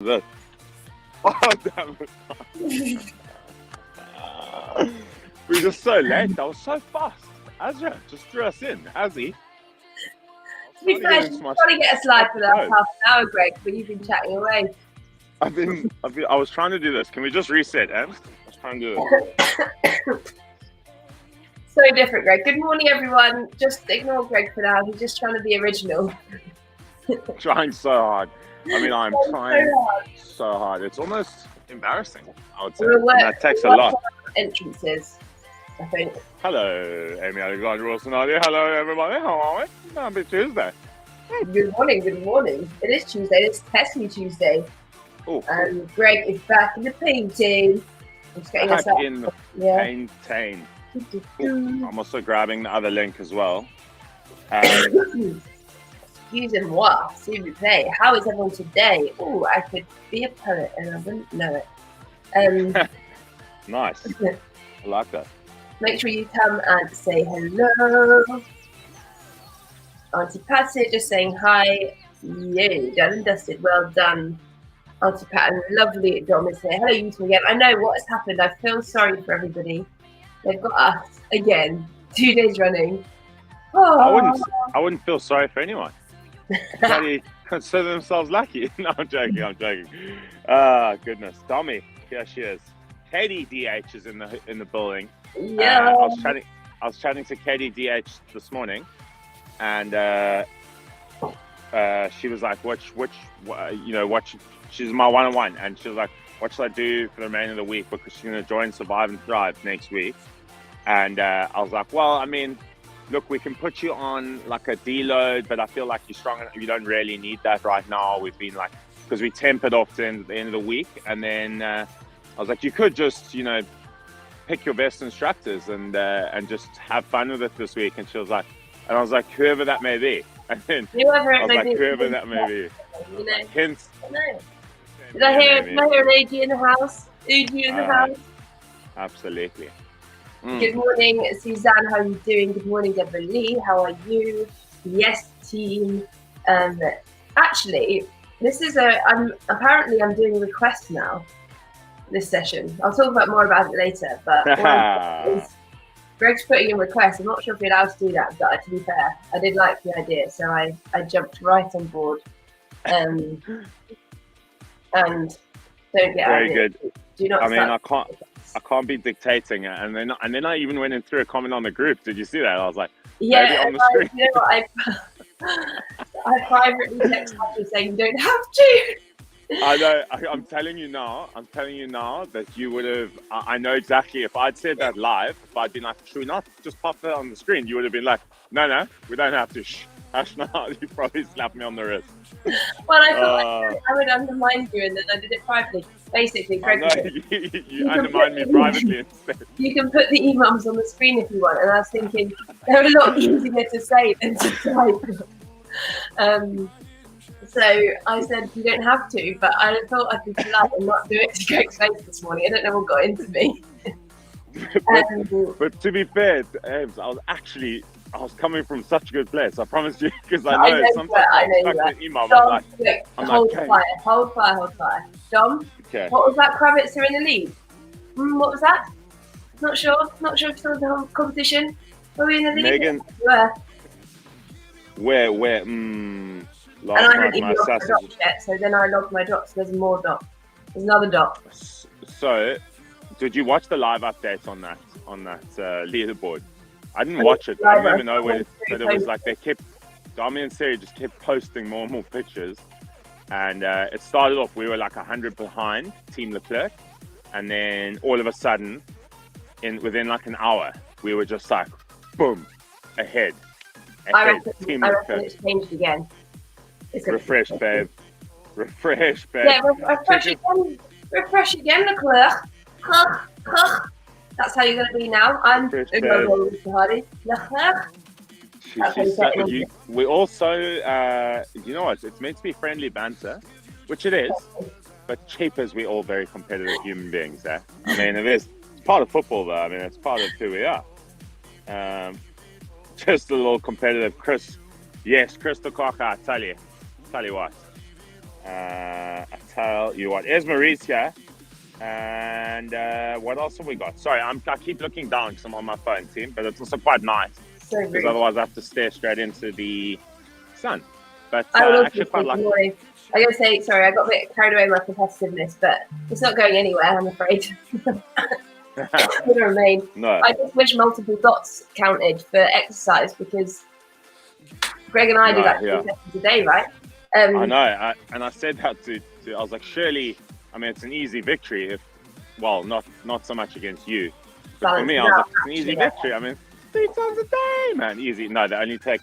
This. Oh, damn it. We're just so late. That was so fast. Azra just threw us in. Azzy. To be fair, she's trying to get us live for the last half an hour, Greg, but you've been chatting away. I was trying to do this. Can we just reset, Em? I was trying to do this. So different, Greg. Good morning, everyone. Just ignore Greg for now. He's just trying to be original. Trying so hard. I mean, I'm trying so hard. It's almost embarrassing, I would say. That takes a lot. Entrances, I think. Hello, Amy Alexander Wilson. Hello, everybody. How are we? Happy Tuesday. Good morning. Good morning. It is Tuesday. It's Tessie Tuesday. Ooh. And Greg is back in the painting. I'm just getting us up. In the painting. I'm also grabbing the other link as well. Excusez-moi, s'il vous plaît. How is everyone today? Oh, I could be a poet and I wouldn't know it. Nice. I like that. Make sure you come and say hello. Auntie Patsy just saying hi. Yay, done and dusted. Well done, Auntie Pat. And lovely Dom is here. Hello, you two again. I know what has happened. I feel sorry for everybody. They've got us again, 2 days running. Oh. I wouldn't feel sorry for anyone. They consider themselves lucky. No, I'm joking. Ah, goodness. Tommy, here she is. Katie DH is in the building. Yeah. I was chatting to Katie DH this morning, and she was like, she's my one-on-one, and she was like, what should I do for the remainder of the week, because she's going to join Survive and Thrive next week. And I was like, well, I mean, look, we can put you on like a deload, but I feel like you're strong enough. You don't really need that right now. We've been like, because we tempered off to the end of the week. And then I was like, you could just, pick your best instructors and just have fun with it this week. And she was like, and I was like, whoever that may be. And then whoever I was like, whoever that may be. Hints. Did I hear an AG in the house? AG in the house? Absolutely. Good morning, Suzanne. How are you doing? Good morning, Deborah Lee. How are you? Yes, team. Actually, this is I'm doing requests now. This session. I'll talk more about it later. But Greg's putting in requests. I'm not sure if you're allowed to do that, but to be fair, I did like the idea, so I jumped right on board. And don't get very good. Do not. I mean, I can't be dictating it, and then I even went in through a comment on the group. Did you see that? I was like, yeah, on the screen. You know what? I privately texted you saying you don't have to. I know. I'm telling you now that you would have. I know exactly. If I'd said that live, if I'd been like, should we not just pop that on the screen? You would have been like, no, we don't have to. Shh. Hush now. You probably slapped me on the wrist. Well, I thought I would undermine you, and then I did it privately. Basically, Greg, you undermined me privately instead. You can put the emails on the screen if you want, and I was thinking they're a lot easier to say than to type. So I said you don't have to, but I thought I'd be polite and not do it to Greg's face this morning. I don't know what got into me. but to be fair, Ames, I was coming from such a good place. I promise you, because I know sometimes I'm stuck in an email. Dom, hold fire. Dom, okay. What was that? Kravitz are in the lead. What was that? Not sure if it was the whole competition. Were we in the lead? Megan, where? And I haven't even logged my dots yet, so then I logged my dots. There's more dots. There's another dot. So, did you watch the live updates on that leaderboard? I didn't watch it. I don't even know where, but it was like Dami and Siri just kept posting more and more pictures. And it started off, we were like 100 behind Team Leclerc. And then all of a sudden, within like an hour, we were just like, boom, ahead. I reckon it's changed again. Refresh, babe. Yeah, refresh again, Leclerc. That's how you're going to be now. I'm Mr. Hardy. Leclerc. We also, you know what? It's meant to be friendly banter, which it is. But cheap as we're all very competitive human beings, eh? I mean, it's part of football, though. I mean, it's part of who we are. Just a little competitive. Chris the Cocker, I tell you what. I tell you what, here's Maurice here. And what else have we got? Sorry, I keep looking down because I'm on my phone, team, but it's also quite nice So because rude. otherwise I have to stare straight into the sun. But I would also actually say quite good like. morning. I gotta say, sorry, I got a bit carried away with my competitiveness, but it's not going anywhere, I'm afraid. It's gonna remain. No, I just wish multiple dots counted for exercise because Greg and I do No, that yeah. 3 sessions a day, right? I know. And I said that to I was like, surely, I mean, it's an easy victory if, well, not so much against you. But for me, I was like, it's an easy victory. I mean, 3 times a day, man, easy. No, they only take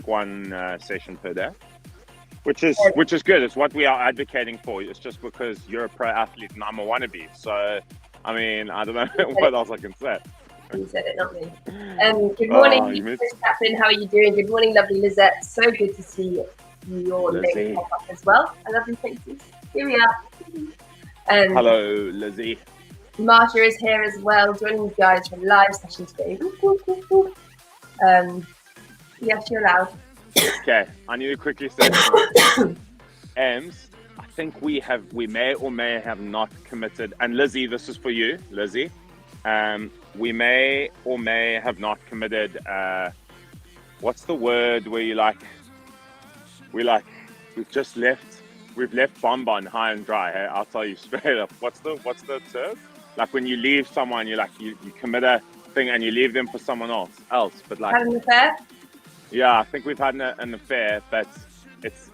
one session per day, which is good. It's what we are advocating for. It's just because you're a pro athlete and I'm a wannabe. So, I mean, I don't know what else I can say. You said it, not me. Good morning, Chris Captain. How are you doing? Good morning, lovely Lizette. So good to see your name pop up as well. I love your faces. Here we are. Hello, Lizzie. Marsha is here as well, joining you guys for live session today. Yes, you're allowed. Okay, I need to quickly say Ems, I think we may or may have not committed, and Lizzie, this is for you, Lizzie. We may or may have not committed, what's the word where we've left Bonbon high and dry. Hey? I'll tell you straight up. What's the term? Like when you leave someone, you commit a thing and you leave them for someone else. But like had an affair? Yeah, I think we've had an affair, but it's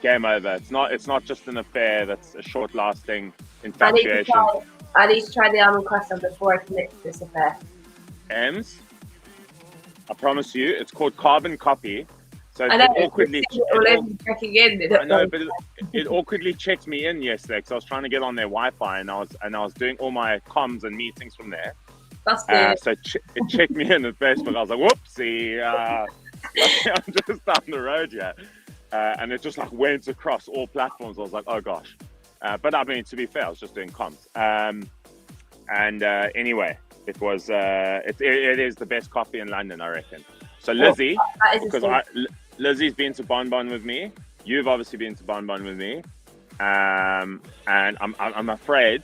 game over. It's not just an affair that's a short lasting infatuation. I need to try the almond croissant before I commit to this affair. Ems, I promise you, it's called carbon copy. So I know, it awkwardly it awkwardly checked me in yesterday because I was trying to get on their Wi-Fi and I was doing all my comms and meetings from there. So it checked me in at Facebook. I was like, whoopsie, I'm just down the road yet. And it just went across all platforms. I was like, oh gosh. But I mean, to be fair, I was just doing comms. Anyway, it was, it is the best coffee in London, I reckon. So Lizzie, Lizzie's been to Bonbon with me. You've obviously been to Bonbon with me. And I'm afraid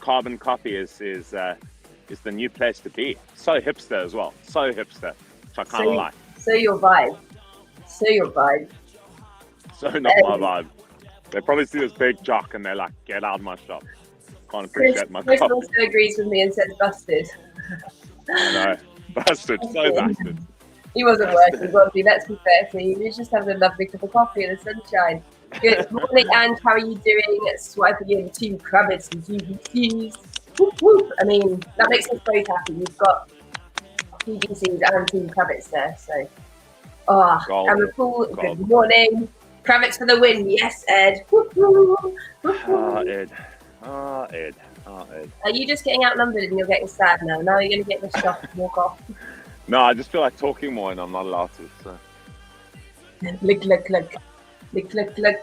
Carbon Coffee is the new place to be. So hipster as well. So hipster, which I kind of like. So your vibe. So not my vibe. They probably see this big jock and they're like, get out of my shop. Can't appreciate my Chris coffee. also agrees with me and says busted. I know. Busted. So busted. He wasn't working, was he? Let's be fair to you. He was just having a lovely cup of coffee in the sunshine. Good morning, and how are you doing? Swiping in 2 crubbits and 2 BCs. Whoop, whoop. I mean, that makes us both happy. We've got 2 BCs and 2 crubbits there. So, and Paul, good morning. Kravitz for the win. Yes, Ed. Ed. Ed. Are you just getting outnumbered and you're getting sad now? Now you're going to get this shot and walk off. No, I just feel like talking more and I'm not allowed to. So. Lick.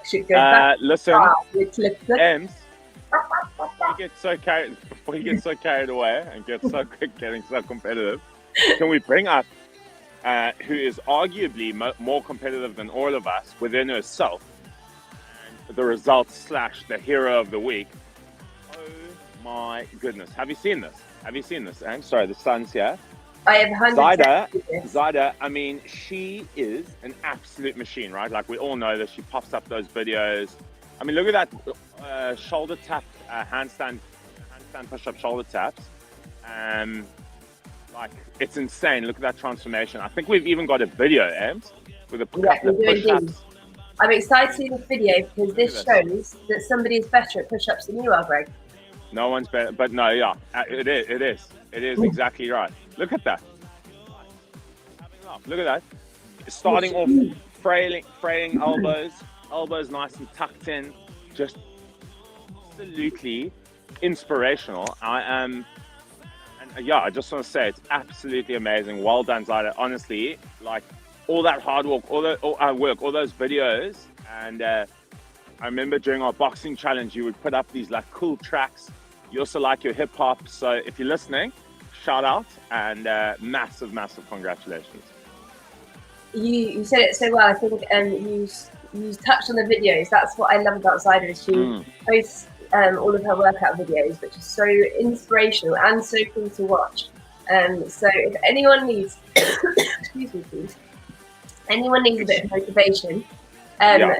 Should go back. Listen, Lick. Ems, before you get so carried away and getting so competitive, can we bring up who is arguably more competitive than all of us within herself, and the results / the hero of the week? Oh my goodness. Have you seen this? I'm sorry, the sun's here. I have 100%. Zyda, I mean, she is an absolute machine, right? Like we all know that she pops up those videos. I mean, look at that shoulder tap, handstand push-up shoulder taps. Like, it's insane. Look at that transformation. I think we've even got a video, Ems, with a couple of push-ups. I'm excited to see this video because this shows that somebody is better at push-ups than you are, Greg. No one's better, but no, yeah, it is exactly right. Look at that. Look at that. Starting off fraying elbows nice and tucked in, just absolutely inspirational. I just want to say it's absolutely amazing. Well done, Zyda. Honestly, like all that hard work, all those videos, and I remember during our boxing challenge, you would put up these like cool tracks. You also like your hip hop, so if you're listening, shout out and massive congratulations. You said it so well. I think you touched on the videos. That's what I love about Zyda, is she posts all of her workout videos, which is so inspirational and so cool to watch. So if anyone needs, excuse me, please, anyone needs a bit of motivation, go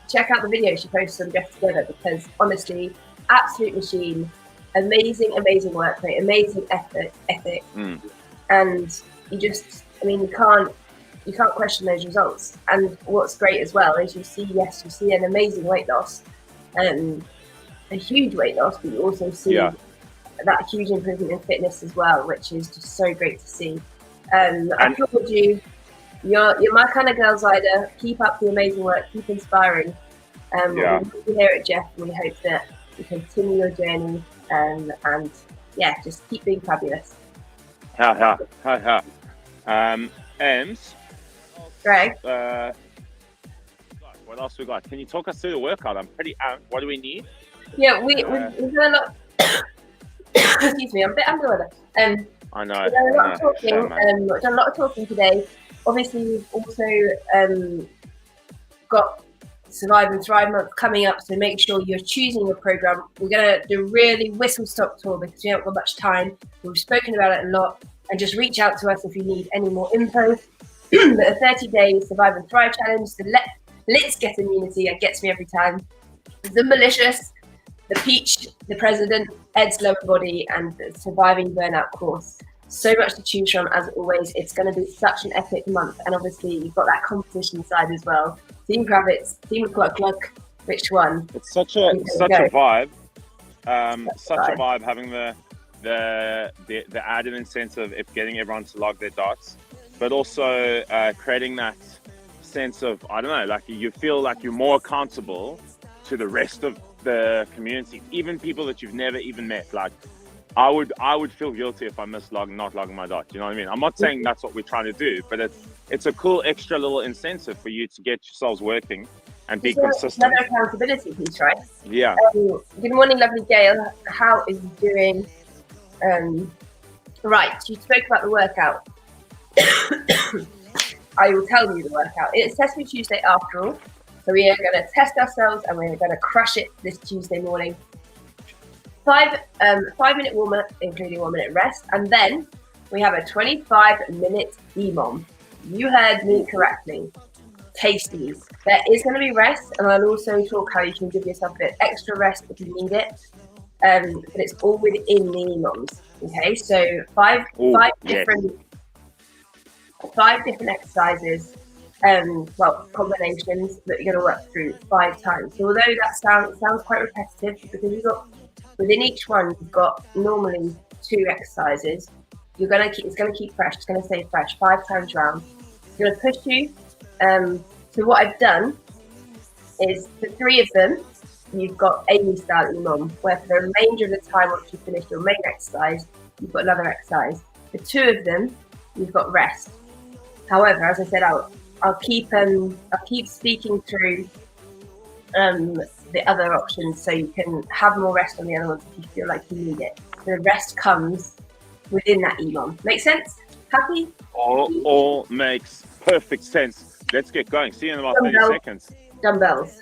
check out the video she posts on Get Together, because honestly, absolute machine, amazing work rate, amazing ethic, and you can't question those results. And what's great as well is you see an amazing weight loss, a huge weight loss, but you also see that huge improvement in fitness as well, which is just so great to see. I told you, you're my kind of girl, Zyda. Keep up the amazing work, keep inspiring. We're here at Jeff, and we hope that you continue your journey, and just keep being fabulous. Ems, Greg, what else we got? Can you talk us through the workout? I'm pretty what do we need? Yeah, we've done a lot. Excuse me, I'm a bit under weather. I know. We've done a lot of talking. We've done a lot of talking today. Obviously, we've also got Survive and Thrive Month coming up, so make sure you're choosing your program. We're going to do a really whistle-stop tour because we haven't got much time. We've spoken about it a lot, and just reach out to us if you need any more info. The 30-day Survive and Thrive Challenge, the Let's Get Immunity, that gets me every time. The Malicious, the Peach, the President, Ed's Lower Body, and the Surviving Burnout course. So much to choose from, as always. It's going to be such an epic month, and obviously you've got that competition side as well. Team Kravitz, Team Cluck, which one? It's such a vibe. Such a vibe having the added incentive of getting everyone to log their dots, but also creating that sense of, I don't know, like you feel like you're more accountable to the rest of the community, even people that you've never even met. Like I would feel guilty if I missed not logging my dot. You know what I mean? I'm not saying that's what we're trying to do, but it's a cool extra little incentive for you to get yourselves working and be consistent. Another accountability piece, right? Yeah. Good morning, lovely Gail. How is you doing? Right, you spoke about the workout. I will tell you the workout. It's Test Me Tuesday after all. So we are going to test ourselves and we're going to crush it this Tuesday morning. 5-minute warm-up, including 1 minute rest. And then we have a 25-minute EMOM. You heard me correctly. Tasties. There is going to be rest, and I'll also talk how you can give yourself a bit extra rest if you need it. But it's all within the EMOMs. Okay, so five different exercises, combinations that you're going to work through 5 times. So although that sounds quite repetitive, because within each one you've got normally 2 exercises. It's going to keep fresh. It's going to stay fresh 5 times round. It's going to push you. So what I've done is for 3 of them, you've got Amy style EMOM, where for the remainder of the time, once you finish your main exercise, you've got another exercise. For 2 of them, you've got rest. However, as I said, I'll keep speaking through the other options, so you can have more rest on the other ones if you feel like you need it. The rest comes within that EMOM. Make sense? Happy? All makes perfect sense. Let's get going. See you in about 30 seconds. Dumbbells.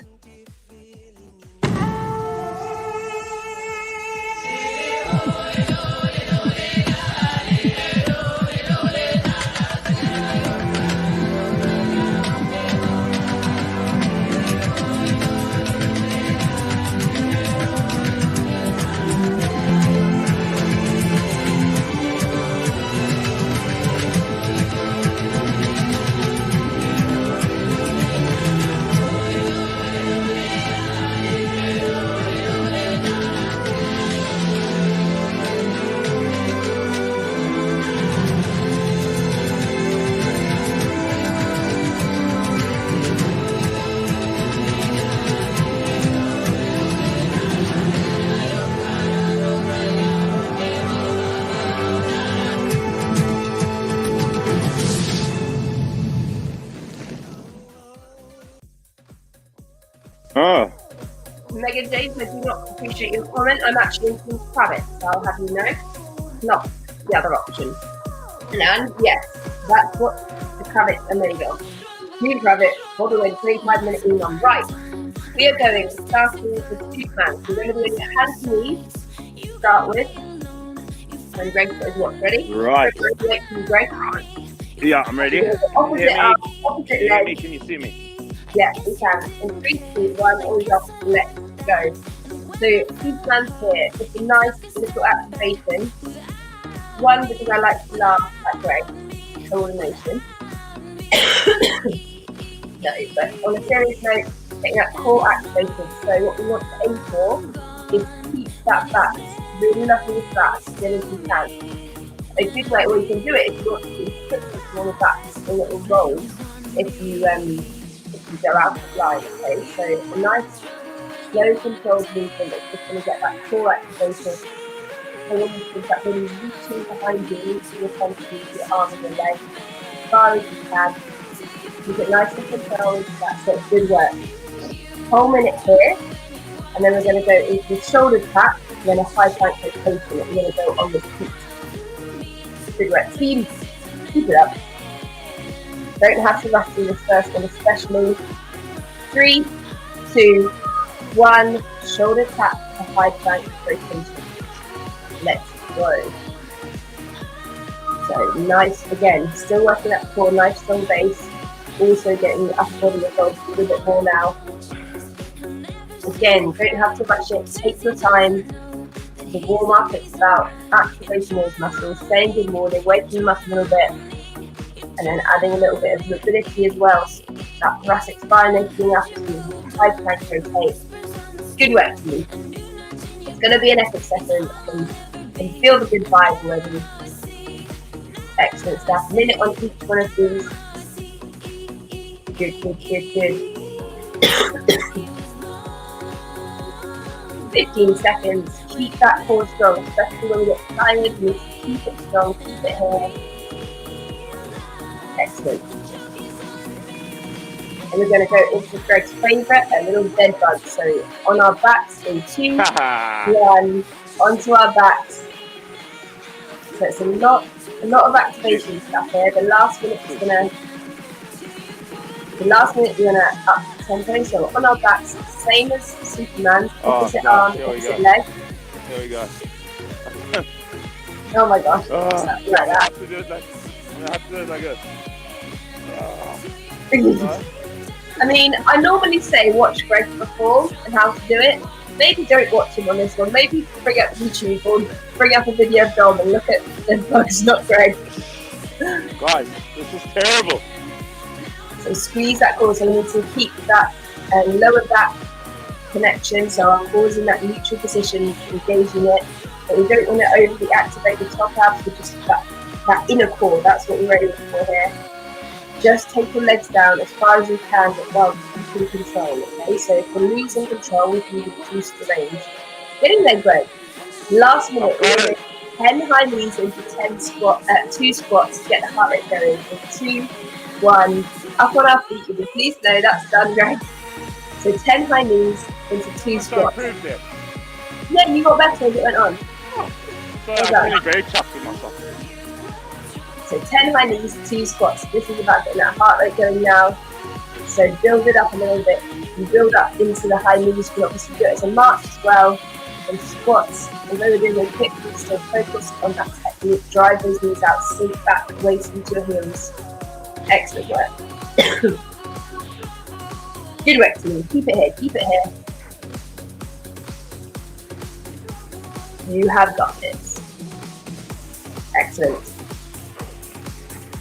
Megan James, I do not appreciate your comment. I'm actually in Team Kravitz, so I'll have you know. Not the other option. And yes, that's what the Kravitz are made of. Team Kravitz all the way to 25-minute EMOM. Right, we are going starting with Superman. We're going to be doing hands and knees to start with. And Greg is what, ready? Right. Greg? Yeah, I'm ready. Opposite arm, opposite leg. Can you see me? Yeah, we can. In 3, 2, 1, always opposite, let's go. So Superman's here. It's a nice little activation. One, because I like to laugh at Greg. Coordination. No, but on a serious note, getting that core activated. So what we want to aim for is keep that back, really lovely with that as still as you can. A good way, or you can do it if you want to put something on the back so it will roll if you go out of line. Okay, so a nice slow controlled movement that's just going to get that core activated. So when you think that really reaching behind you, reaching your front feet, your arms and your legs as far as you can. Keep it nice and controlled. That's it. Good work. Whole minute here, and then we're going to go into the shoulder tap, and then a high plank rotation. We're going to go on the feet. Good work, team. Keep it up. Don't have to rush through this first one, especially. 3, 2, 1. Shoulder tap to high plank rotation. Let's go. So nice again. Still working that core, nice strong base. Also getting the upper body involved a little bit more now. Again, don't have to rush it. Take your time. The warm up, it's about activating those muscles, saying good morning, waking them up a little bit, and then adding a little bit of mobility as well. So that thoracic spine opening up as you high plank rotate. Good work to you. It's going to be an epic session and feel the good vibe already. Excellent stuff. Minute on each one of these. Good, good, good, good. 15 seconds. Keep that core strong, especially when we get tired. You need to keep it strong, keep it here. Excellent. And we're going to go into Greg's favourite, a little dead bug. So on our backs in 2, 1, onto our backs. So it's a lot of activation stuff here. The last minute we're going to up the tempo. So on our backs, same as Superman, opposite arm, opposite leg. Here we go. Oh my gosh. Like that. I have to do it like this. I mean, I normally say watch Greg perform and how to do it. Maybe don't watch him on this one. Maybe bring up YouTube or bring up a video of Dom and look at the bugs, not Greg. Guys, this is terrible. So squeeze that core. So we need to keep that lower back connection. So our core's in that neutral position, engaging it. But we don't want to overly activate the top abs, but just that inner core. That's what we're aiming for here. Just take your legs down as far as you can while keeping control. Okay, so if we're losing control, we can reduce the range. Getting there, Greg. Last minute, we're going to 10 high knees into 2 squats to get the heart rate going. So 2, 1, up on our feet. Would you please know that's done, Greg? So 10 high knees into 2 squats. Yeah, you got better as it went on. So I'm feeling very chuffed with myself. So 10 high knees, 2 squats. This is about getting that heart rate going now. So build it up a little bit. You build up into the high knees. You can obviously do it as a march as well. And squats. Although we're doing a quick, still focus on that technique. Drive those knees out, sink back, waist into your heels. Excellent work. Good work to me. Keep it here. Keep it here. You have got this. Excellent.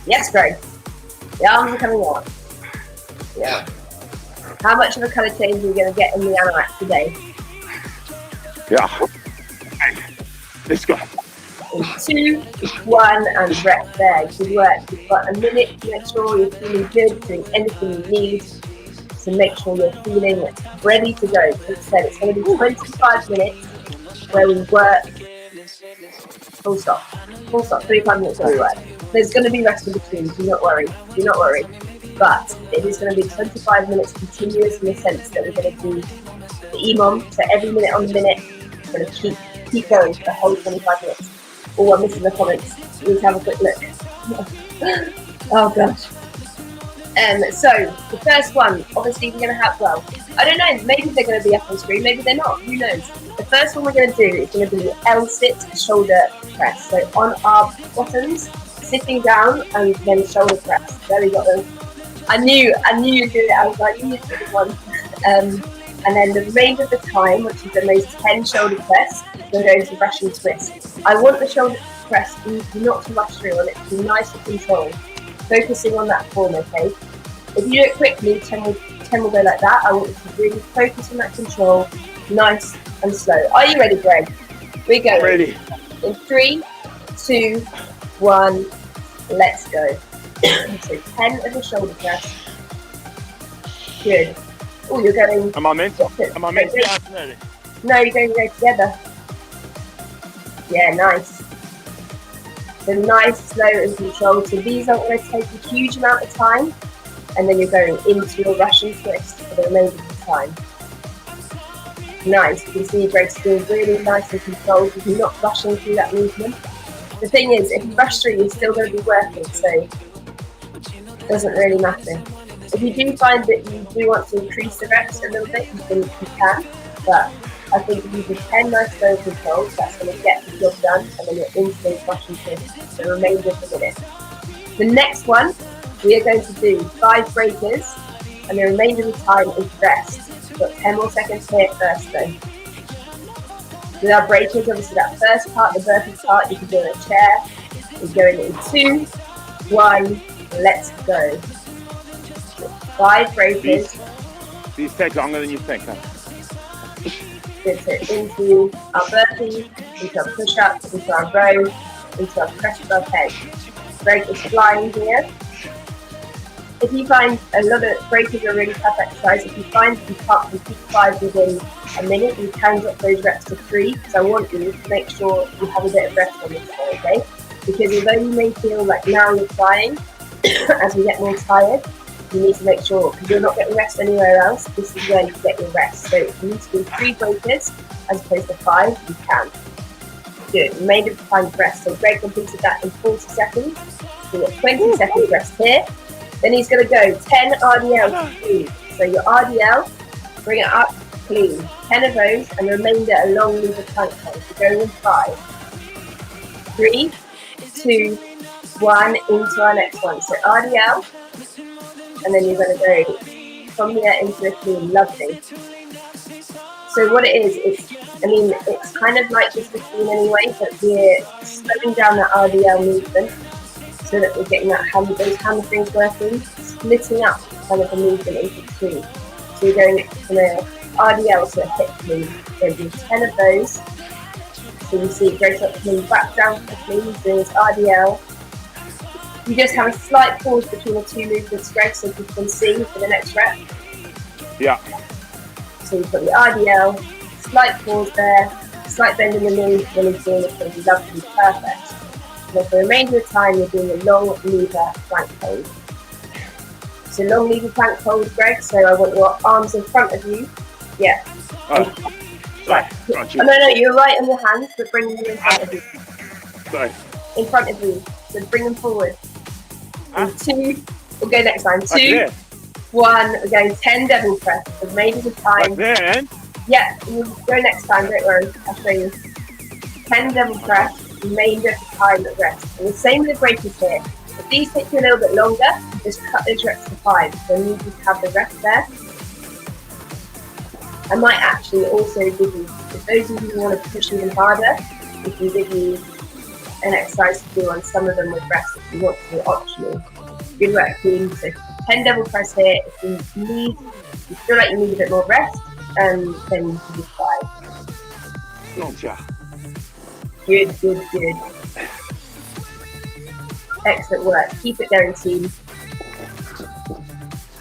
Yes, Greg. The arms are coming on. Yeah. How much of a colour change are we going to get in the anorak today? Yeah. Let's go. 2, 1, and rest there. Good work. You've got a minute to make sure you're feeling good, doing anything you need. So make sure you're feeling ready to go. As I said, it's going to be 25 minutes where we work. Full stop. Full stop. 35 minutes where we work. There's going to be rest in between. Do not worry. Do not worry. But it is going to be 25 minutes continuous in the sense that we're going to do the EMOM. So every minute on the minute, we're going to keep going for the whole 25 minutes. Oh, I'm missing the comments. We need to have a quick look. Oh gosh. So the first one, obviously we're going to have, well, I don't know, maybe they're going to be up on screen, maybe they're not, who knows. The first one we're going to do is going to be L-sit shoulder press. So on our bottoms, sitting down and then shoulder press. There we got them. I knew you'd do it. I was like, you did one. And then the remainder of the time, which is the most 10 shoulder press, we're going to Russian twist. I want the shoulder press not to rush through on it, to be nice and controlled. Focusing on that form, okay? If you do it quickly, 10 will go like that. I want you to really focus on that control, nice and slow. Are you ready, Greg? We go. Ready. In 3, 2, 1, let's go. So 10 of the shoulder press. Good. Oh, you're going. Am I meant to be alternating? No, you're going to go together. Yeah, nice. So nice, slow and controlled. So these aren't going to take a huge amount of time. And then you're going into your Russian twist for the remainder of the time. Nice. You can see Greg's doing really nice and controlled. You're not rushing through that movement. The thing is, if you rush through, you're still going to be working. So it doesn't really matter. If you do find that you do want to increase the reps a little bit, you can. But I think if you do 10 nice slow controls, that's going to get the job done, and then you're into those Russian twists for the remainder of the minute. The next one, we are going to do 5 breakers, and the remainder of the time is rest. We've got 10 more seconds here first though. With our breakers, obviously that first part, the burpee part, you can do in a chair. We're going in 2, 1, let's go. 5 breakers. These take longer than you think, huh? Into our burpee, into our push-up, into our row, into our press above head. Greg is flying here. If you find a lot of breakers are a really tough exercise, if you find that you can't complete 5 within a minute, you can drop those reps to 3, because I want you to make sure you have a bit of rest on this one, okay? Because although you may feel like now you're flying, as we get more tired, you need to make sure, because you're not getting rest anywhere else, this is where you get your rest. So if you need to do 3 breakers as opposed to 5, you can. Good, you made it time rest. So Greg completed that in 40 seconds. So you've got 20 seconds rest here. Then he's going to go 10 RDL clean. So your RDL, bring it up, clean. 10 of those, and the remainder a long lever plank hold. So go in 5, 3, 2, 1, into our next one. So RDL, and then you're going to go from here into a clean. Lovely. So what it is, it's kind of like just a clean anyway, but we're slowing down that RDL movement so that we're getting those hamstrings working, splitting up kind of the movement into 2. So you're going from a RDL to a hip clean. So do 10 of those. So you see it goes up clean, back down to the clean, doing this RDL. You just have a slight pause between the 2 movements, Greg, so you can see for the next rep. Yeah. So you've got the RDL, slight pause there, slight bend in the knee, when you're doing it, it's lovely, perfect. And then for the remainder of the time, you're doing a long lever plank hold. So long lever plank hold, Greg, so I want your arms in front of you. Yeah. Oh, right. Got you. Oh, no, you're right on your hands, but bring them in front of you. Sorry. In front of you, so bring them forward. And 2, we'll go next time. 2, 1, we're going 10 devil press. So maybe the time. Then? Yeah, you'll go next time, don't worry. I'll show you. 10 devil press, remainder of the time at rest. And the same with the breakers here. If these take you a little bit longer, just cut those reps to 5. So you just have the rest there. I might actually also give you, if those of you who want to push even harder, we can give you an exercise to do on some of them with rest if you want to, optional. Good work, team. So 10 devil press here. If you feel like you need a bit more rest, then you can do 5. Gotcha. Good. Excellent work. Keep it going, team.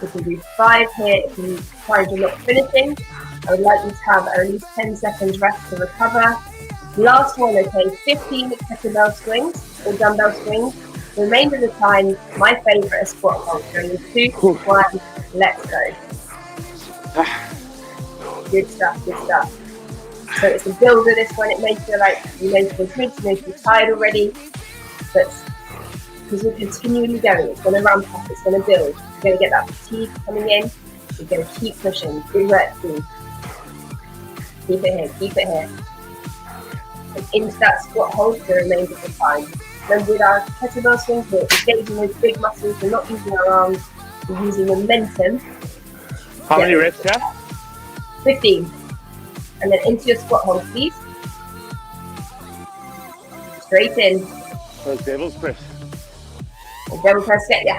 We can do 5 here if you find you're not finishing. I would like you to have at least 10 seconds rest to recover. Last one, okay, 15 kettlebell swings or dumbbell swings. The remainder of the time, my favourite is squat hold. Going in 2, 1, let's go. Good stuff. So it's a builder, this one. It may feel like you may feel good, you may feel tired already, but because we're continually going, it's going to ramp up, it's going to build. You're going to get that fatigue coming in. You're going to keep pushing. Good work, team. Keep it here, keep it here. And into that squat hold for the remainder of the time. Remember, with our kettlebell swings, we're engaging those big muscles. We're not using our arms. We're using momentum. How many reps here? 15. And then into your squat hold, please. Straight in. Those devil's press. The devil press get ya.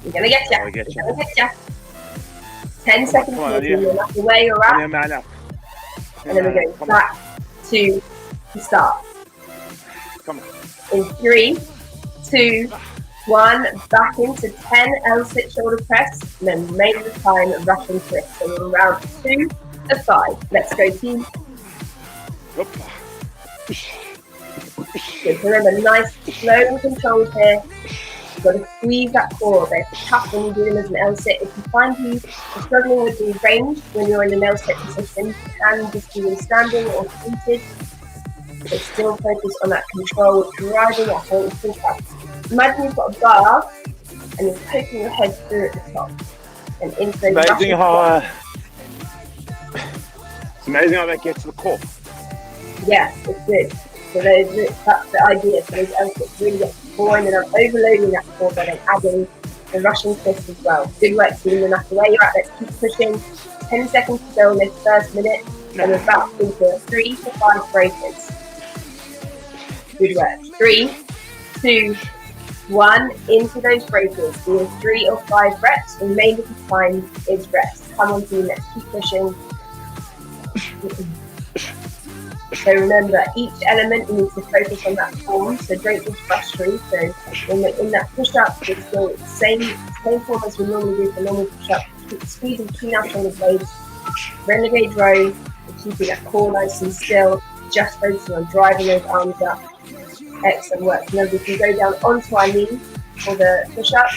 You're gonna get ya. I'll get you. You're gonna get ya. 10 seconds come on, to Olivia. no matter where you're Come at. here, man, up. And then we're going Come back to the start. Come on. In 3, 2, 1, back into 10 L-sit shoulder press, and then remainder of the time Russian twist. So we're around 2 of 5. Let's go, team. Up. Good. Remember, nice, slow and controlled here. You've got to squeeze that core. They're tough when you do them as an L-sit. If you find you are struggling with the range when you're in an L-sit position, you can just do them standing or seated. But still focus on that control, driving that whole push up. Imagine you've got a bar and you're poking your head through at the top. And into those Amazing Russian how squats. it's amazing how that gets to the core. Yeah, it's good. So that's the idea. So those L-sits really get the core, and then I'm overloading that core by then adding the Russian twist as well. Good work, team. No matter where you're at, let's keep pushing. 10 seconds to go in this first minute, and we're back into 3 to 5 breakers. Good work. 3, 2, 1. Into those breakers. Do 3 or 5 reps. The remainder of the time is rest. Come on, team. Let's keep pushing. So remember, each element you need to focus on that form, so don't just rush through. So when we're in that push-up, it's still the same form as we normally do for normal push-up. Keep squeezing between our shoulder blades. Renegade row, we're keeping that core nice and still, just focusing on driving those arms up. Excellent work. Remember, we can go down onto our knees for the push-up.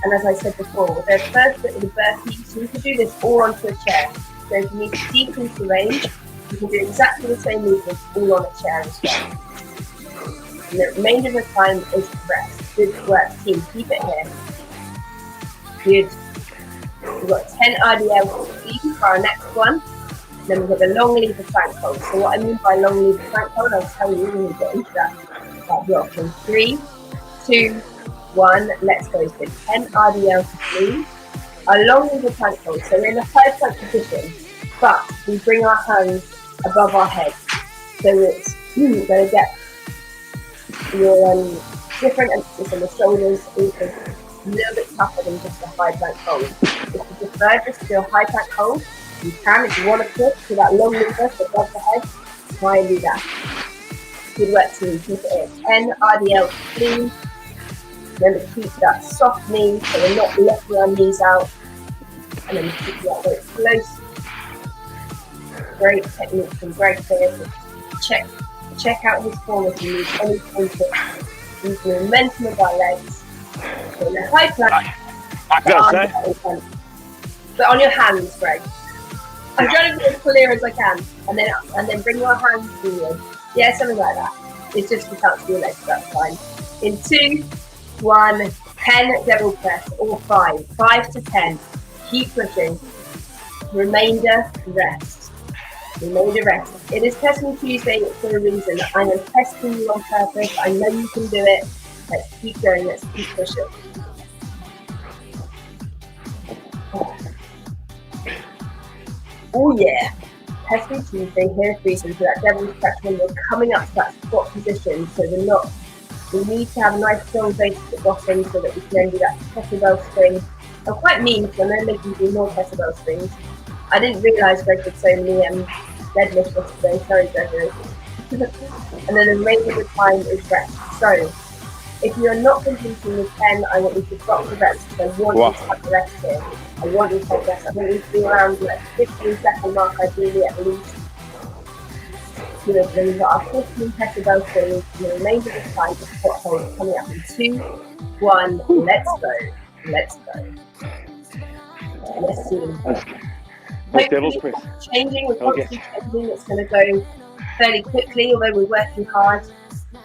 And as I said before, the first bit of the burpee, so we can do this all onto a chair. So if you need to decrease the range, you can do exactly the same movements all on a chair as well. And the remainder of the time is rest. Good work, team. Keep it here. Good. We've got 10 RDL for our next one. Then we've got the long lever plank hold. So what I mean by long lever plank hold, I'll tell you when we get into that block. In 3, 2, 1, let's go. So 10 RDL for 3. Our long lever plank hold. So we're in a high plank position, but we bring our hands above our head. So it's going to get your different emphasis on the shoulders, is a little bit tougher than just a high plank hold. If you prefer just to do a high plank hold, you can. If you want to push to that long lever above the head, try and do that. Good work, team. Keep it in. 10 RDL clean. Remember to keep that soft knee so we're not lifting our knees out. And then keep that very close. Great technique from Greg here. Check out his form if you need any context. Use the momentum of our legs. So in a high plank, but on your hands, Greg. I'm trying to be as clear as I can, and then bring your hands forward. Yeah, something like that. It's just you can't see your legs, that's fine. In 2, 1, 10 devil press, or 5 to 10. Keep pushing. Remainder rest. Remainder rest. It is Testing Tuesday for a reason. I am testing you on purpose. I know you can do it. Let's keep going. Let's keep pushing. Oh yeah. Testing Tuesday here for a reason. So that devil's press when we're coming up to that squat position. So we need to have a nice strong base at the bottom so that we can then do that kettlebell swing. I'm quite mean because I'm going to make you do more kettlebell swings. I didn't realise Greg did so many deadlifts yesterday. Sorry, Gregory. And then the remainder of the time is rest. So, if you're not completing the 10, I want you to drop the reps because I want you to have the rest here. I want you to have rest. I want you to be around the 15-second mark, ideally at least. So then we've got our 15 kettlebell swings, and the remainder of the time is squat hold coming up in 2, 1, let's go. Let's go. Let's see. Devil's press. Changing, we're constantly changing. It's going to go fairly quickly, although we're working hard.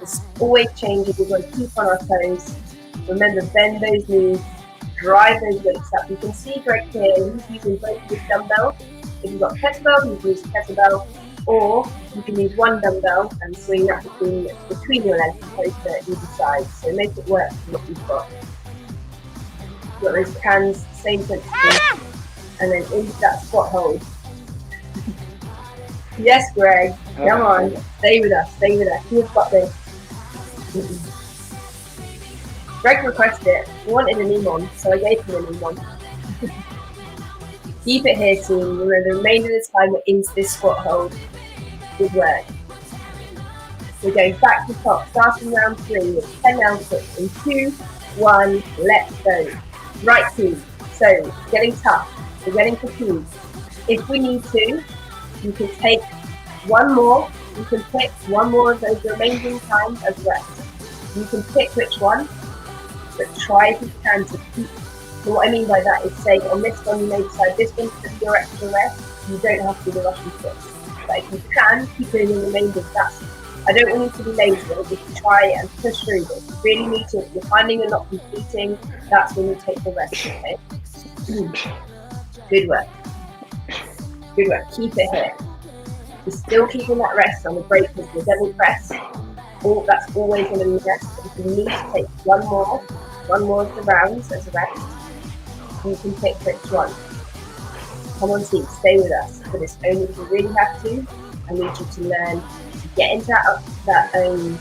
It's always changing. We've got to keep on our toes. Remember, bend those knees, drive those weights up. You can see Greg here, he's using both his dumbbells. If you've got kettlebell, you can use kettlebell, or you can use one dumbbell and swing that between your legs opposed to either side. So make it work for what you've got. You've got those cans, same principle, and then into that squat hold. Yes, Greg, come on, stay with us. You've got this. Greg requested it. He wanted an EMON, so I gave him an EMON. Keep it here, team. Remember, the remainder of the time we're into this squat hold. Good work. We're going back to top, starting round 3 with 10 outputs in 2, 1, let's go. Right team. So, getting tough. We're getting fatigued. If we need to, you can take one more. You can pick one more of those remaining times as rest. You can pick which one, but try if you can to keep. So what I mean by that is, say on this one you may decide this one's to be your extra rest. You don't have to do the Russian twists. But if you can, keep doing the remainder. I don't want you to be lazy. Just try and push through this. You really need to. If you're finding you're not completing, that's when you take the rest. Okay. Good work. Good work. Keep it here. You're still keeping that rest on the break with your double press. That's always going to be rest. If you need to take one more of the rounds as a rest, you can pick which one. Come on, team, stay with us. But it's only if you really have to. I need you to learn to get into out of that zone,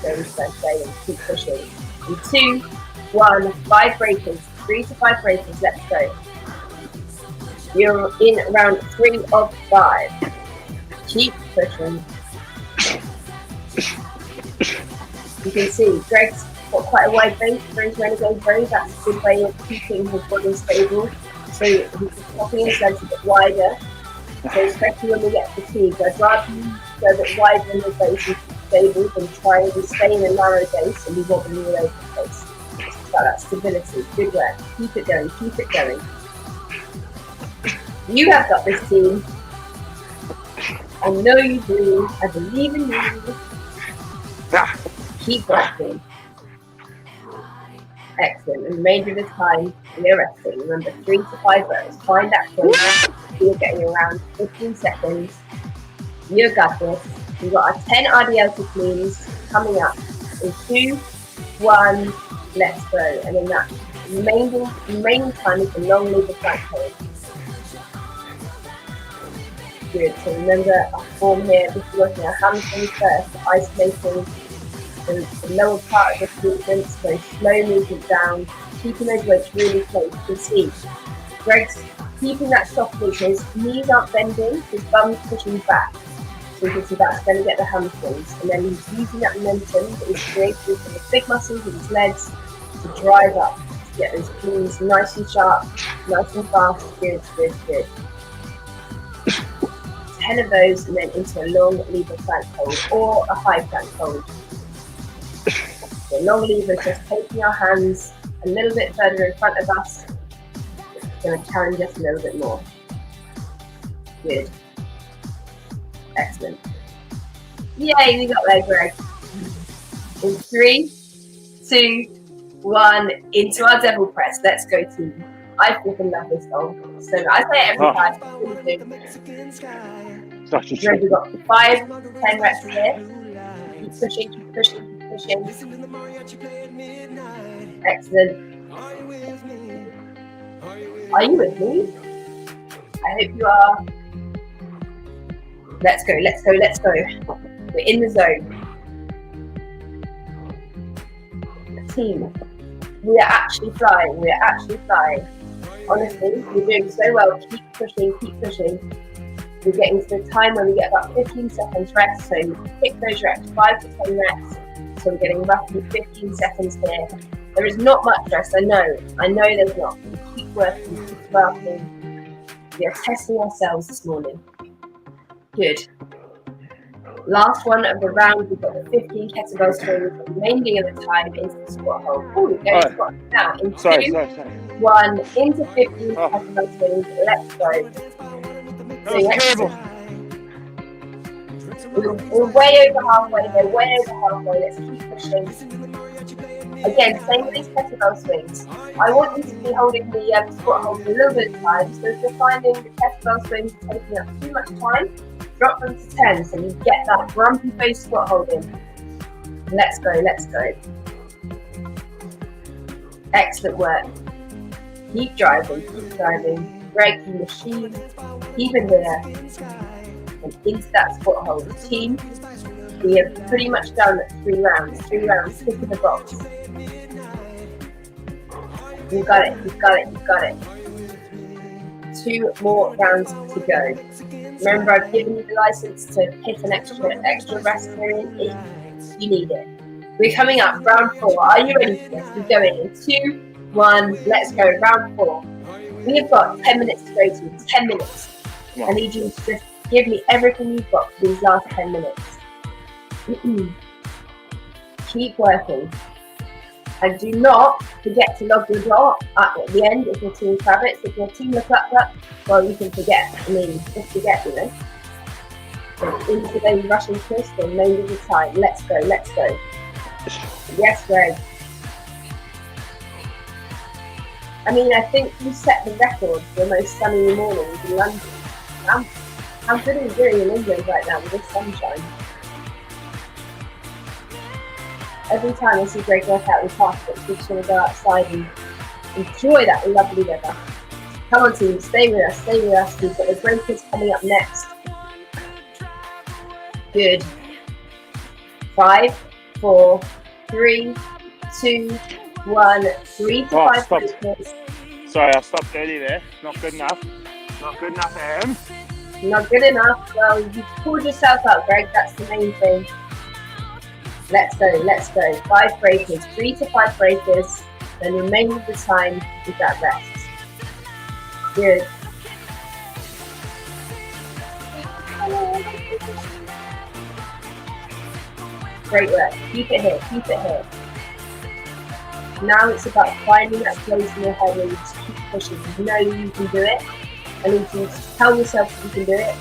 so I say, and keep pushing. In 2, 1, 5 breakers, 3 to 5 breakers. Let's go. You're in round 3 of 5. Keep pushing. You can see Greg's got quite a wide base for his renegade row. That's a good way of keeping his body stable. So he's popping his legs a bit wider. So especially when we get fatigued, I'd rather you go a bit wider in your base and keep stable than try to stay in a narrow base and be wobbling all over the place. It's about that stability. Good work. Keep it going. Keep it going. You have got this, team. I know you do. I believe in you. Keep resting. Excellent. And the remainder of the time, we're resting. Remember, 3 to 5 rows. Find that point. You're getting around 15 seconds. You got this. We've got our 10 RDL cleans coming up in 2, 1, let's go. And then that remaining time is the long lever flank hold. Good. So remember our form here. This is working our hamstrings first, isolating the lower part of the movement, so slow movement down, keeping those weights really close. You can see Greg's keeping that soft loop. His knees aren't bending, his bum's pushing back. So you can see that's going to get the hamstrings. And then he's using that momentum that he's created from the big muscles of his legs to drive up, to get those cleans nice and sharp, nice and fast. Good, good, good. 10 of those, and then into a long lever plank hold or a high plank hold. The long lever is just taking our hands a little bit further in front of us. It's going to challenge us a little bit more. Good. Excellent. Yay, we got there, Greg. In 3, 2, 1, into our devil press. Let's go, team. I freaking love this song. So I say it every time. Remember, we've got 5, 10 reps here. Keep pushing, keep pushing, keep pushing. Excellent. Are you with me? I hope you are. Let's go, let's go, let's go. We're in the zone. Team, we are actually flying. We are actually flying. Honestly, you're doing so well. Keep pushing, keep pushing. We're getting to the time when we get about 15 seconds rest. So pick those reps, 5 to 10 reps. So we're getting roughly 15 seconds here. There is not much rest, I know there's not. We keep working, keep developing. We are testing ourselves this morning. Good. Last one of the round, we've got the 15 kettlebell swings, the remaining of the time into the squat hold. Oh, we're going to squat now. In 2, 1, into 15 kettlebell swings. Let's go. So we're way over halfway here, way over halfway. Let's keep pushing. Again, same with these kettlebell swings. I want you to be holding the squat hold for a little bit of time. So if you're finding the kettlebell swings taking up too much time, drop them to 10 so you get that grumpy face squat hold in. Let's go, let's go. Excellent work. Keep driving, keep driving. Greg, you machine. Keep it here. And into that squat hold. Team, we have pretty much done 3 rounds. 3 rounds, tick in the box. You got it, you got it, you got it. 2 more rounds to go. Remember, I've given you the license to hit an extra rest period if you need it. We're coming up, round 4. Are you ready for this? We're going in 2, 1, let's go, round 4. We have got 10 minutes to go to, 10 minutes. I need you to just give me everything you've got for these last 10 minutes. Keep working. And do not forget to log your dot at the end if you're Team Kravitz. If you're Team LeClap, well, you can forget. I mean, just forget, you know. So into those Russian twists and remainder of the time. Let's go, let's go. Yes, Greg. I mean, I think you set the record for the most sunny mornings in London. How good are you doing in England right now with this sunshine? Every time I see Greg work out in the park, we just want to go outside and enjoy that lovely weather. Come on, team, stay with us, stay with us. We've got the breakers coming up next. Good. 5, 4, 3, 2, 1. 3 to 5 breakers. Sorry, I stopped early there. Not good enough. Not good enough, Aaron. Not good enough. Well, you pulled yourself up, Greg. That's the main thing. Let's go, let's go. 5 breakers, 3 to 5 breakers. Then the remainder of the time is that rest. Good. Great work. Keep it here, keep it here. Now it's about finding that place in your head where you just keep pushing. You know you can do it. And you can tell yourself that you can do it.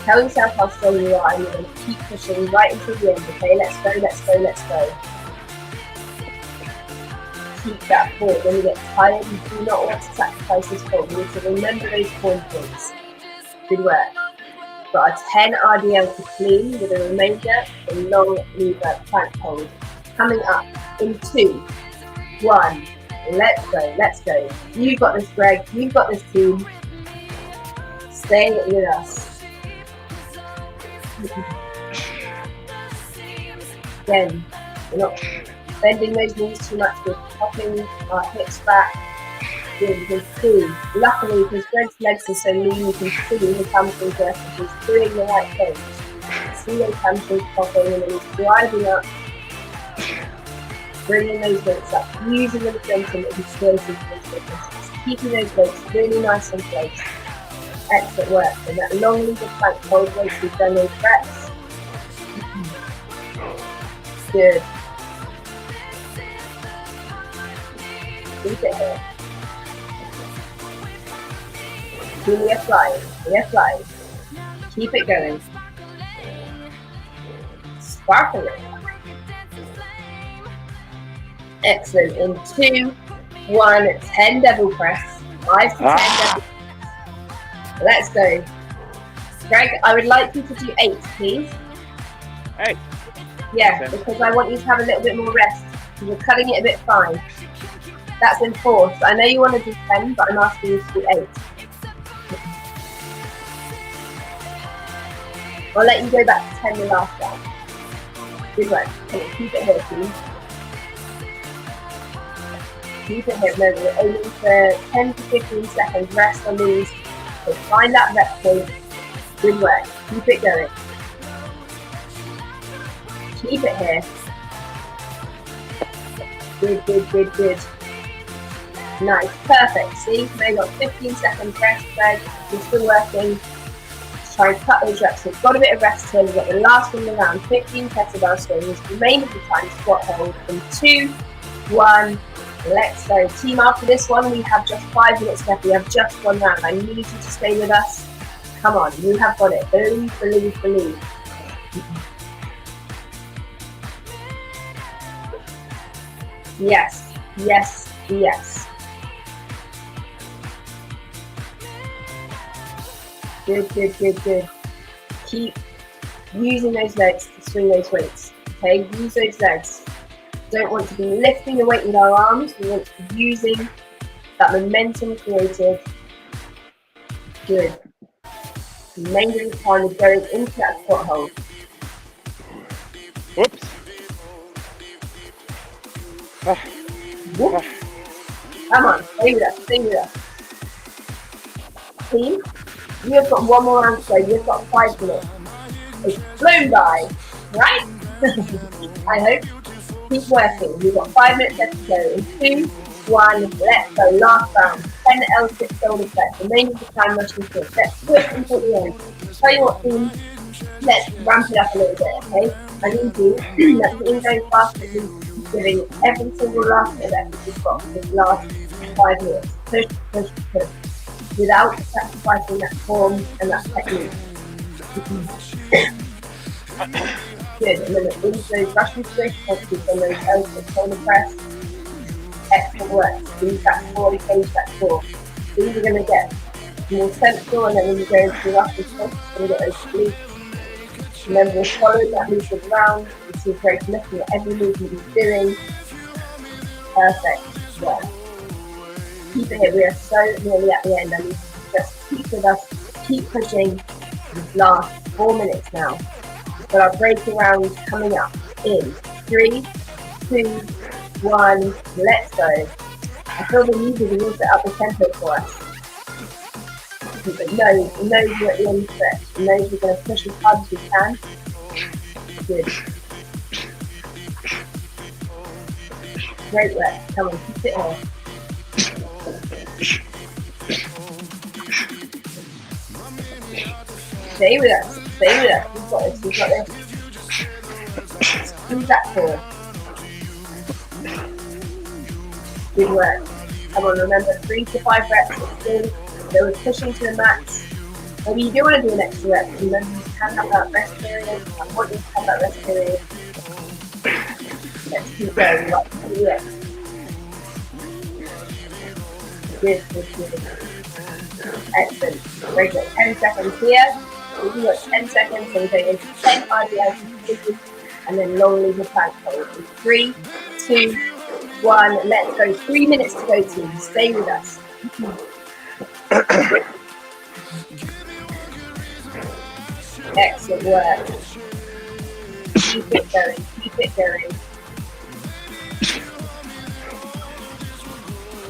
Tell yourself how strong you are and you're going to keep pushing right until the end, okay? Let's go, let's go, let's go. Keep that forward. When you get tired, you do not want to sacrifice this forward. You need to remember those corn points. Good work. Got a 10 RDL to clean with a remainder of long lever plank hold. Coming up in 2, 1. Let's go, let's go. You've got this, Greg. You've got this, team. Stay with us. Again, we're not bending those knees too much, we're popping our hips back. Good, you can see. Luckily, because Greg's legs are so lean, you can see his hamstrings working. He's doing the right thing. See those hamstrings popping and then he's driving up, bringing those weights up, using the momentum that he's created for his fitness. Keeping those weights really nice and close. Excellent work. And that long lever plank hold weight, we've done those reps. Good. Keep it here. We are flying. We are flying. Keep it going. Sparkling. Excellent. In 2, 1, 10 devil press. 5 to 10 devil press. Let's go. Greg, I would like you to do 8, please. 8? Yeah, because I want you to have a little bit more rest. You're cutting it a bit fine. That's enforced. I know you want to do 10, but I'm asking you to do 8. I'll let you go back to 10 the last round. Good work. Come on, keep it here, please. Keep it here. No, we're aiming for 10 to 15 seconds rest on these. So find that rep point. Good work. Keep it going. Keep it here. Good, good, good, good. Nice, perfect. See, now you've got 15 seconds rest, Greg. You're still working. Try and cut those reps. So we've got a bit of rest here. We've got the last one around 15 kettlebell swings. Remainder of the time, squat hold in 2, 1. Let's go. Team, after this one, we have just 5 minutes left. We have just 1 round. I need you to stay with us. Come on, you have got it. Believe, believe, believe. Yes, yes, yes. Good, good, good, good. Keep using those legs to swing those weights. Okay, use those legs. Don't want to be lifting the weight with our arms. We want to be using that momentum created. Good. The remainder of the time is going into that squat hold. Whoops. Whoop. Come on, stay with us, stay with us. Team, you have got one more round to go. You've got 5 minutes. It's flown by, right? I hope. Keep working. We've got 5 minutes left to go. In 2, 1, let's go. Last round. 10 L6 shoulder flex. Remaining of the time rushing through. Let's push until the end. Tell you what, team. Let's ramp it up a little bit, okay? I need you. That's the going fast. Giving every single last bit that we've got for the last 5 minutes. Push, push, push. Without sacrificing that form and that technique. Good. And then into those Russian swish punches and those L6 shoulder press. Excellent work. Use that core, engage that core. These are going to get more central, and then when you go into the Russian swish, you're going to get those glutes. Remember, we're following that movement around. You see Greg looking at every movement he's doing. Perfect. Yeah. Keep it here. We are so nearly at the end. I need you to just keep with us. Keep pushing. These last 4 minutes now. But our break around coming up in 3, 2, 1. Let's go. I feel the music is also up the tempo for us. But knows you're at the end stretch. Knows we're going to push as hard as we can. Good. Great work. Come on, keep it here. Stay with us. Stay with us. We've got this. We've got this. Squeeze that forward. Good work. Come on, remember 3 to 5 reps. It's so we're pushing to the max. Maybe you do want to do an extra rep. Remember, you can have that rest period. I want you to have that rest period. Let's keep going. Right to the end. Good, good, good. Excellent. Very good. 10 seconds here. We've got 10 seconds, so we're going into 10 RDLs positions, and then long lever plank hold. 3, 2, 1. Let's go. 3 minutes to go, team. Stay with us. Excellent work. Keep it going. Keep it going.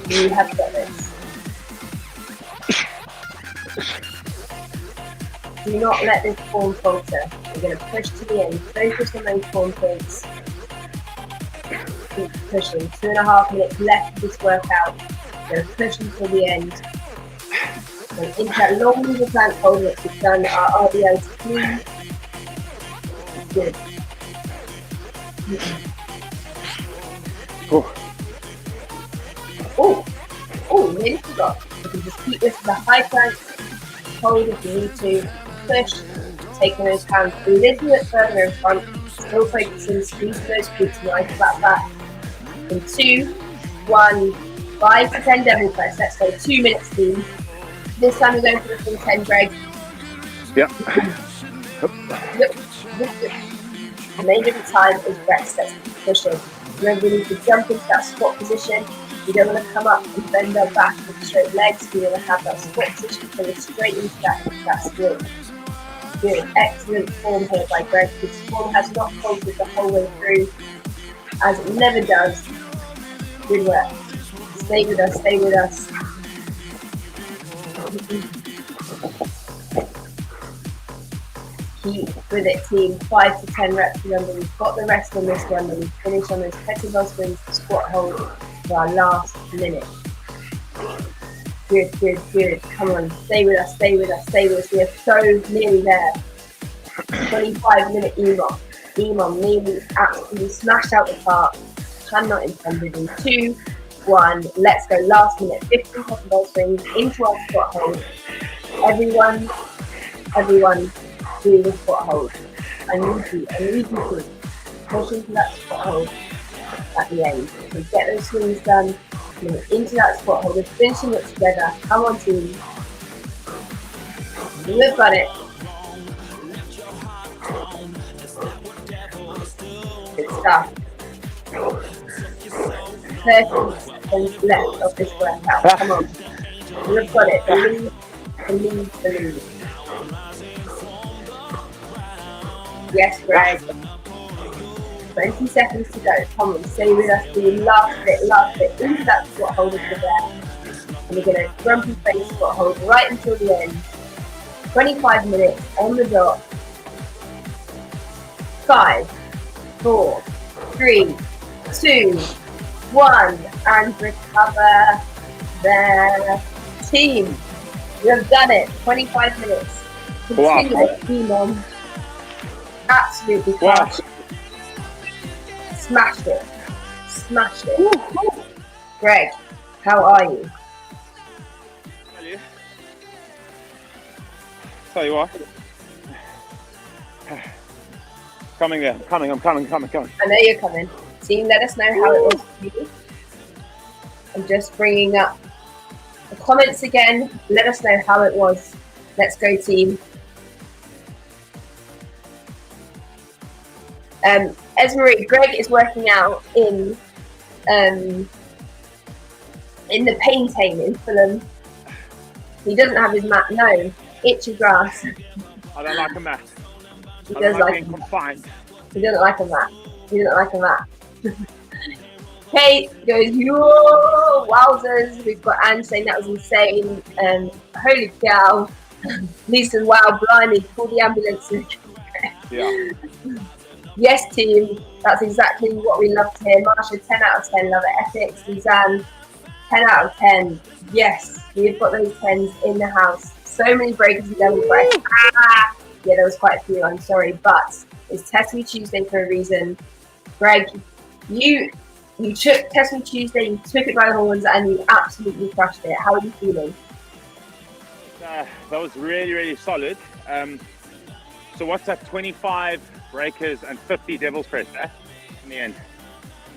You have got this. Do not let this form falter. We're going to push to the end. Focus on those form points. Keep pushing. 2.5 minutes left of this workout. We're going to push until the end. And into that long lever plank hold that we've done our RDO to clean. Good. Oh, nearly forgot. You can just keep this as a high plank. Hold if you need to. Push. Taking those hands a little bit further in front. Still focusing. Squeeze those glutes nice flat back. In 2, 1, 5 to 10 devil press. Let's go. 2 minutes, team. This time we're going for the full 10, Greg. Yep. Yep. The main of the time is rest. Let's keep pushing. Remember, we need to jump into that squat position. We don't want to come up and bend our back with straight legs. We want to have that squat position so we're straight into that split. Good. Excellent form here by Greg. This form has not faltered the whole way through, as it never does. Good work. Stay with us. Stay with us. Keep with it, team. 5 to 10 reps. Remember, we've got the rest on this one, and we finish on those kettlebell swings, squat hold for our last minute. Good, good, good. Come on, stay with us, stay with us, stay with us. We are so nearly there. 25-minute EMOM. EMOM nearly absolutely smashed out the park. Cannot intended. In 2, 1. Let's go. Last minute. 15 kettlebell swings into our squat hold. Everyone, do the squat hold. I need you to push into that squat hold. at the end. So get those swings done, into that spot holder, finishing it together. Come on, team. We've got it. Good stuff. 30 seconds left of this workout. Come on. We've got it. Believe, believe, believe. Yes, Greg. 20 seconds to go. Come on, stay with us. Do last bit into that squat hold of the breath. And we're going to grumpy face squat hold right until the end. 25 minutes on the dot. 5, 4, 3, 2, 1, and recover there. Team, you have done it. 25 minutes. Continue it, team on. Absolutely crushed. Smashed it. Smashed it. Woo. Greg, how are you? Tell you what. Coming there. I'm coming. I know you're coming. Team, let us know how it was for you. I'm just bringing up the comments again. Let us know how it was. Let's go, team. Esmarie, Greg is working out in the Paintain in Fulham. He doesn't have his mat. No, itchy grass. I don't like a mat. He does like being confined. He doesn't like a mat. He doesn't like a mat. Kate goes, yo, wowzers. We've got Anne saying that was insane. Holy cow. Lisa, wow, blimey, call the ambulance. Yeah. Yes, team. That's exactly what we love to hear. Marsha, 10 out of 10. Love it. Epic. Suzanne, 10 out of 10. Yes, we've got those 10s in the house. So many breakers and double breaks. Yeah, there was quite a few. I'm sorry, but it's Test Me Tuesday for a reason. Greg, you took Test Me Tuesday, you took it by the horns, and you absolutely crushed it. How are you feeling? That was really, really solid. So what's that? 25 breakers and 50 devil's press in the end.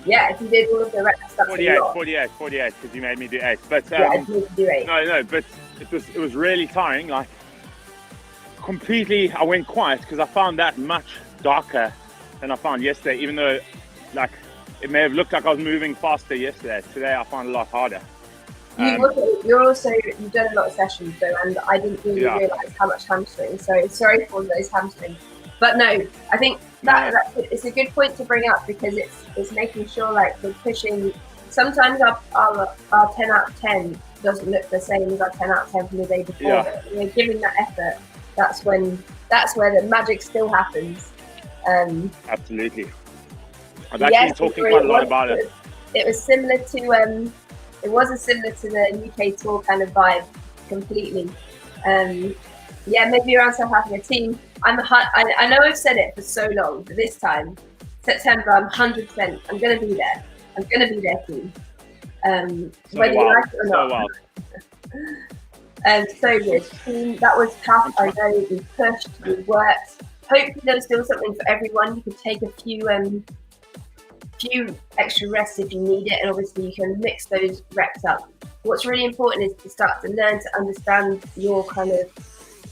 Yeah, if you did all of the reps, that's 48, because you made me do 8. But yeah, I made you do 8. No, but it was really tiring. Like completely, I went quiet because I found that much darker than I found yesterday. Even though, like, it may have looked like I was moving faster yesterday. Today, I found it a lot harder. You've done a lot of sessions though, and I didn't really realise how much hamstring. So sorry for those hamstrings. But no, I think it's a good point to bring up because it's making sure like we're pushing. Sometimes our 10 out of 10 doesn't look the same as our 10 out of 10 from the day before. Yeah. But we're giving that effort. That's where the magic still happens. Absolutely. I'm actually talking quite a lot about it. It was similar to it wasn't similar to the UK tour kind of vibe completely. Yeah, maybe around South Africa team. I know I've said it for so long, but this time, September, I'm 100%. I'm going to be there. I'm going to be there, team. Whether you like it or not. So good. Team, that was tough. I know we pushed, we worked. Hopefully there was still something for everyone. You could take a few extra rests if you need it, and obviously you can mix those reps up. What's really important is to start to learn to understand your kind of,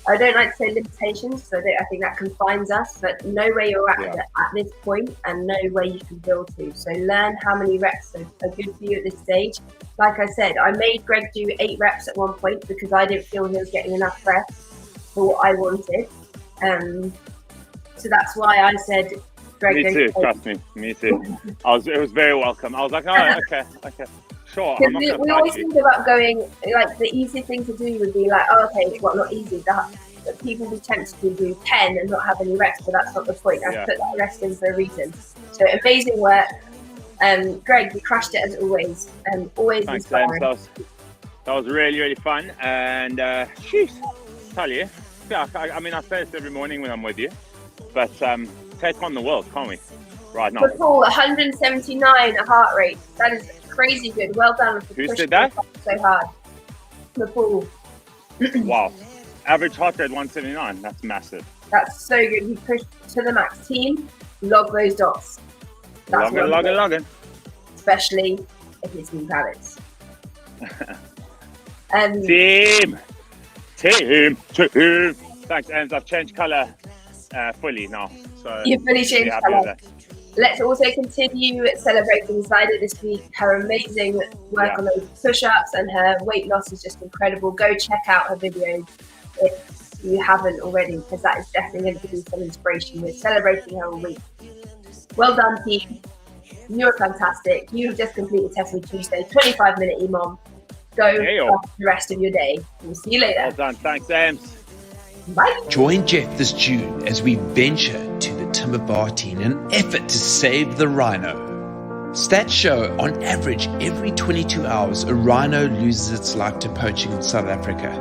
I don't like to say limitations, so I think that confines us, but know where you're at this point and know where you can build to. So learn how many reps are good for you at this stage. Like I said, I made Greg do 8 reps at one point because I didn't feel he was getting enough reps for what I wanted. So that's why I said, Greg, me too, trust me, me too. It was very welcome. I was like, oh, okay, sure. We always think about going, like, the easy thing to do would be like, oh, okay, well, not easy, that people be tempted to do 10 and not have any rest, but that's not the point. I've put that rest in for a reason. So amazing work. Greg, you crushed it as always. Always thanks, inspiring. James. That was really, really fun. And, tell you, I mean, I say this every morning when I'm with you, but take on the world, can't we? Right now. Paul, 179 heart rate. That is crazy good. Well done. Who said that? So hard. Paul. Wow. Average heart rate 179. That's massive. That's so good. You pushed to the max. Team, log those dots. Log it. especially if it's new parrots. Team. Thanks, and I've changed colour fully now. So you've fully changed colour. Let's also continue celebrating Zyda this week. Her amazing work on those push-ups and her weight loss is just incredible. Go check out her videos if you haven't already, because that is definitely going to be some inspiration. We're celebrating her all week. Well done, team. You're fantastic. You've just completed Test Week Tuesday, 25-minute EMOM. Go for the rest of your day. We'll see you later. Well done. Thanks, Ems. Bye. Join Jeff this June as we venture to the Timbabati in an effort to save the rhino. Stats show, on average, every 22 hours, a rhino loses its life to poaching in South Africa.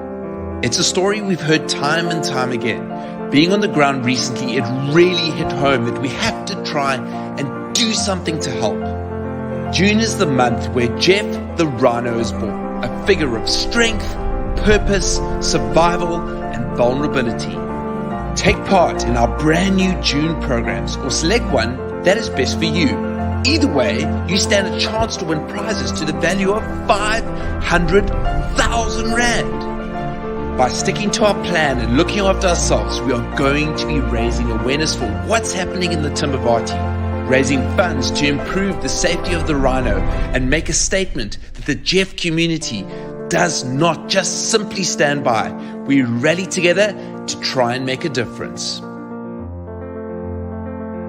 It's a story we've heard time and time again. Being on the ground recently, it really hit home that we have to try and do something to help. June is the month where Jeff the rhino is born, a figure of strength, purpose, survival, and vulnerability. Take part in our brand new June programs or select one that is best for you. Either way, you stand a chance to win prizes to the value of 500,000 Rand. By sticking to our plan and looking after ourselves, we are going to be raising awareness for what's happening in the Timbabati, raising funds to improve the safety of the rhino and make a statement that the Jeff community does not just simply stand by. We rally together to try and make a difference.